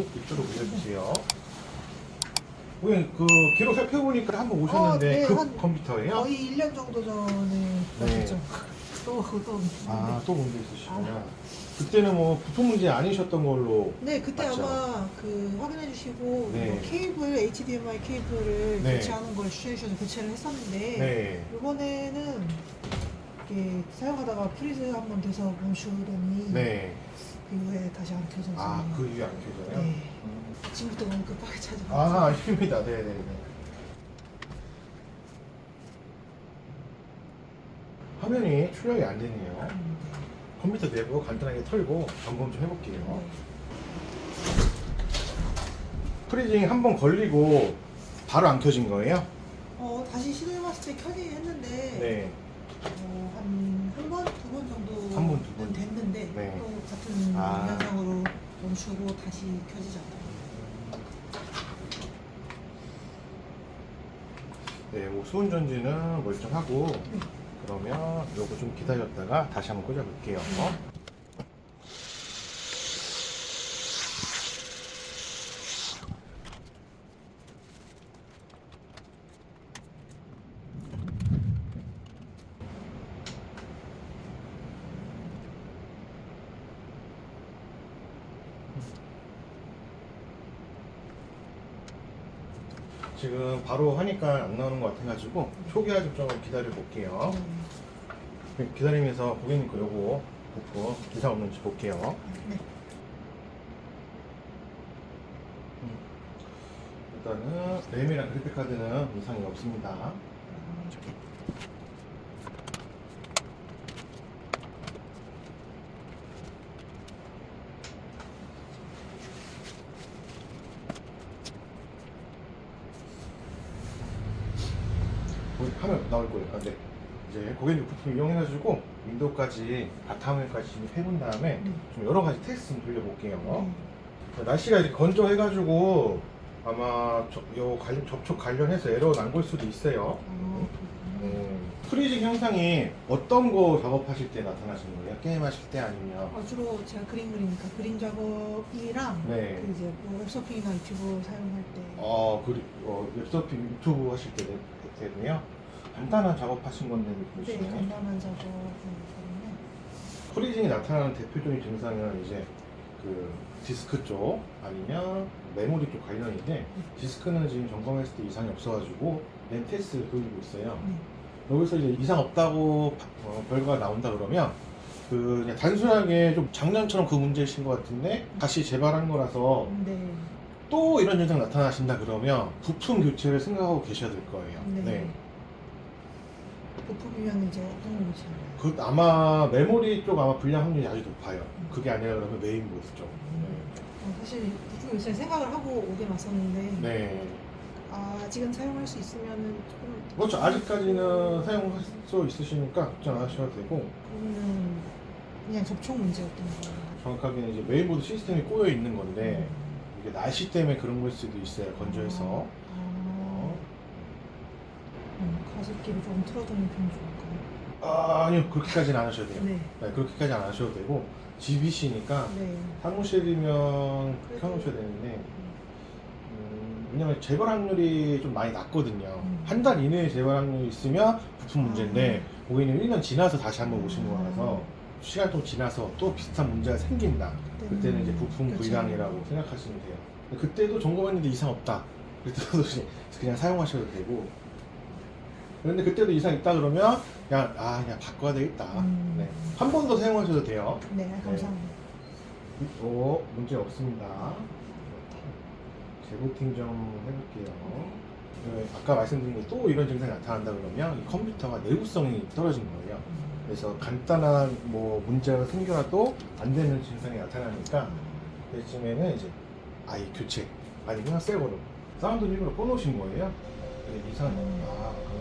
이쪽으로 올려주세요. 고객님, 그 기록 살펴보니까 한번 오셨는데 네, 그 한 컴퓨터예요? 거의 1년 정도 전에 왔죠. 또 아, 또 문제 있으시구나. 그때는 뭐 부품 문제 아니셨던 걸로. 네, 그때 맞죠? 아마 그 확인해 주시고 네. 뭐 케이블, HDMI 케이블을 네. 교체하는 걸 추천해 주셔서 교체를 했었는데 네. 이번에는 이게 사용하다가 프리즈 한번 돼서 멈추더니 네. 그 이후에 다시 안 켜져서 아, 그 이유 안 켜져요? 네. 아침부터 너무 급하게 찾아가지고 아, 아닙니다. 네네네. 화면이 출력이 안 되네요. 컴퓨터 내부 간단하게 털고 점검 좀 해볼게요. 네. 프리징 한 번 걸리고 바로 안 켜진 거예요? 다시 시도해봤을 때 켜지긴 했는데 네. 한 번, 두 번 정도 한 번, 두 번. 됐는데 네. 또 같은 아. 현상으로 멈추고 다시 켜지지 않더라고요. 네, 뭐 수온 전지는 멀쩡하고 네. 그러면 요거 좀 기다렸다가 다시 한번 꽂아볼게요. 지금 바로 하니까 안 나오는 것 같아가지고 초기화 좀 기다려 볼게요. 기다리면서 고객님 거 요거 부품 이상 없는지 볼게요. 네. 일단은 램이랑 그래픽카드는 이상이 없습니다. 화면 나올 거예요. 아, 네. 이제 고객님 부품 이용해가지고 윈도우까지 바탕화면까지 좀 해본 다음에 좀 여러 가지 테스트 좀 돌려볼게요. 날씨가 이렇게 건조해가지고 아마 접촉 관련해서 에러 난 걸 수도 있어요. 프리징 현상이 어떤 거 작업하실 때 나타나시는 거예요? 게임하실 때 아니면? 주로 제가 그림 그리니까 그림 작업이랑 네. 그 이제 뭐 웹서핑이나 유튜브 사용할 때 웹서핑 유튜브 하실 때는요? 간단한 작업하신 건데 네, 보시면 간단한 작업이거든요. 프리징이 나타나는 대표적인 증상은 이제 그 디스크 쪽 아니면 메모리 쪽 관련인데 디스크는 지금 점검했을 때 이상이 없어가지고 램 테스트를 돌리고 있어요. 여기서 이제 이상 없다고 결과가 나온다 그러면 그 그냥 단순하게 좀 작년처럼 그 문제이신 것 같은데 다시 재발한 거라서 네. 또 이런 현상 나타나신다 그러면 부품 교체를 생각하고 계셔야 될 거예요. 네. 부품이면 이제 어떤 거 교체하나요? 그 아마 메모리 쪽 아마 불량 확률이 아주 높아요. 그게 아니라 그러면 메인보드 쪽. 사실 부품 교체 생각을 하고 오긴 왔었는데 네. 아직은 사용할 수 있으면은 조금 그렇죠. 아직까지는 사용할 수 있으시니까 걱정 안 하셔도 되고 그러면은 그냥 접촉 문제였던 거예요. 정확하게는 이제 메인보드 시스템이 꼬여 있는 건데 이게 날씨 때문에 그런 걸 수도 있어요. 건조해서. 가습기를 조금 틀어두는 편이 좋을까요? 아니요, 그렇게까지는 안 하셔도 돼요. 네. 그렇게까지 안 하셔도 되고 집이시니까 네. 사무실이면 그래도- 켜놓으셔야 되는데 왜냐면 재발 확률이 좀 많이 낮거든요. 음. 한 달 이내에 재발 확률이 있으면 부품 문제인데 고객님 1년 지나서 다시 한번 오신 거라서 시간 좀 지나서 또 비슷한 문제가 생긴다. 그때는 이제 부품 그렇죠. 불량이라고 생각하시면 돼요. 근데 그때도 점검했는데 이상 없다. 그때도 그냥 사용하셔도 되고. 그런데 그때도 이상 있다 그러면 그냥 바꿔야 되겠다. 네. 한 번 더 사용하셔도 돼요. 네, 감사합니다. 문제 없습니다. 재부팅 좀 해볼게요. 아까 말씀드린 거 또 이런 증상이 나타난다 그러면 이 컴퓨터가 내구성이 떨어진 거예요. 그래서 간단한 뭐 문제가 생겨도 안 되는 증상이 나타나니까 그쯤에는 이제 아예 교체 아니면 새 거로 사운드 일부러 꺼놓으신 거예요. 근데 이상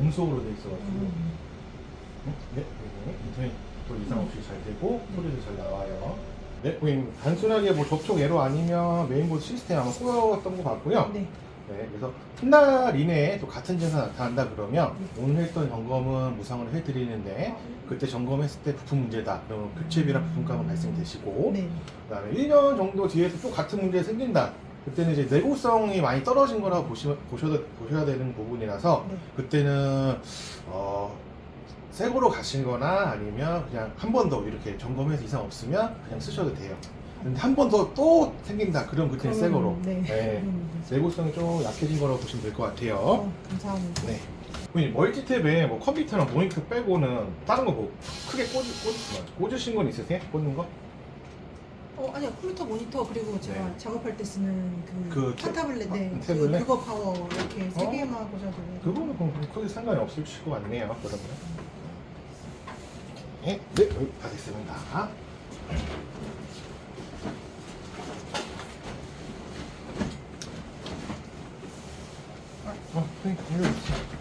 음소으로 돼 있어가지고 네, 인터넷도 이상 없이 잘 되고 소리도 잘 나와요. 네, 고객님 단순하게 뭐 접촉 에러 아니면 메인보드 시스템 아마 꼬였던 것 같고요. 네. 네, 그래서 한 달 이내에 또 같은 증상 나타난다 그러면 오늘 했던 점검은 무상으로 해드리는데 그때 점검했을 때 부품 문제다. 그러면 교체비랑 부품값은 발생되시고 네. 그다음에 1년 정도 뒤에서 또 같은 문제 생긴다. 그때는 이제 내구성이 많이 떨어진 거라고 보셔야 되는 부분이라서 네. 그때는 새 거로 가시거나 아니면 그냥 한 번 더 이렇게 점검해서 이상 없으면 그냥 쓰셔도 돼요. 근데 한 번 더 또 생긴다 그럼 그때는 새 거로. 네. 네. 내구성이 좀 약해진 거라고 보시면 될 것 같아요. 감사합니다. 네. 그럼 이 멀티탭에 뭐 컴퓨터랑 모니터 빼고는 다른 거 뭐 크게 꽂으신 건 있으세요? 꽂는 거? 아니요, 컴퓨터 모니터 그리고 제가 네. 작업할 때 쓰는 그 타블렛, 네, 태블릿? 그거 파워 이렇게 세 어? 개만 꽂아도 그거는 그럼 크게 상관이 없을 것 같네요. 그러면. 네, 여기 다 됐습니다. 선생님, 올려주세요.